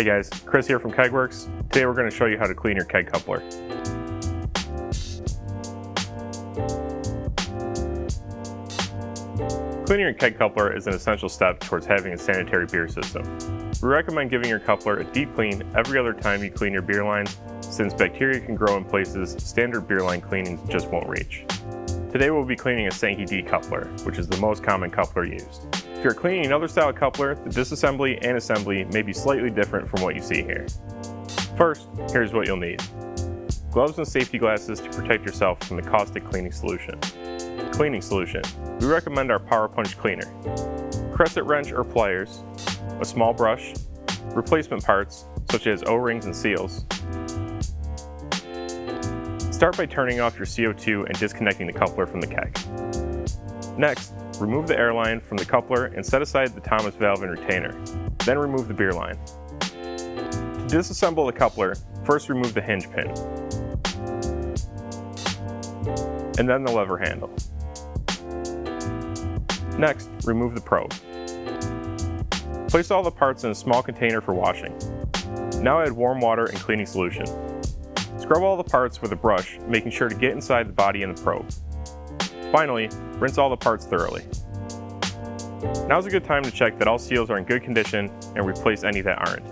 Hey guys, Chris here from Kegworks. Today we're going to show you how to clean your keg coupler. Cleaning your keg coupler is an essential step towards having a sanitary beer system. We recommend giving your coupler a deep clean every other time you clean your beer lines, since bacteria can grow in places standard beer line cleanings just won't reach. Today we'll be cleaning a Sankey D coupler, which is the most common coupler used. If you're cleaning another style coupler, the disassembly and assembly may be slightly different from what you see here. First, here's what you'll need. Gloves and safety glasses to protect yourself from the caustic cleaning solution. Cleaning solution. We recommend our Power Punch cleaner. Crescent wrench or pliers, a small brush, replacement parts such as O-rings and seals. Start by turning off your CO2 and disconnecting the coupler from the keg. Next, remove the air line from the coupler and set aside the Thomas valve and retainer. Then remove the beer line. To disassemble the coupler, first remove the hinge pin, and then the lever handle. Next, remove the probe. Place all the parts in a small container for washing. Now add warm water and cleaning solution. Scrub all the parts with a brush, making sure to get inside the body and the probe. Finally, rinse all the parts thoroughly. Now's a good time to check that all seals are in good condition and replace any that aren't.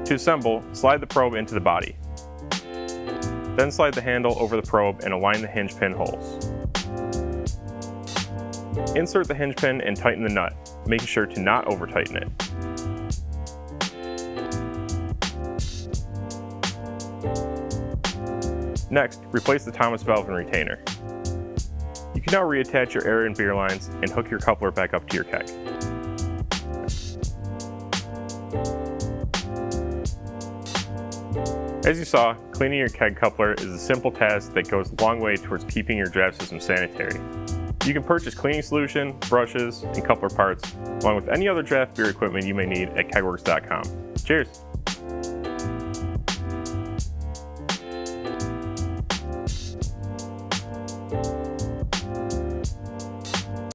To assemble, slide the probe into the body. Then slide the handle over the probe and align the hinge pin holes. Insert the hinge pin and tighten the nut, making sure to not over-tighten it. Next, replace the Thomas valve and retainer. You can now reattach your air and beer lines and hook your coupler back up to your keg. As you saw, cleaning your keg coupler is a simple task that goes a long way towards keeping your draft system sanitary. You can purchase cleaning solution, brushes, and coupler parts, along with any other draft beer equipment you may need at kegworks.com. Cheers!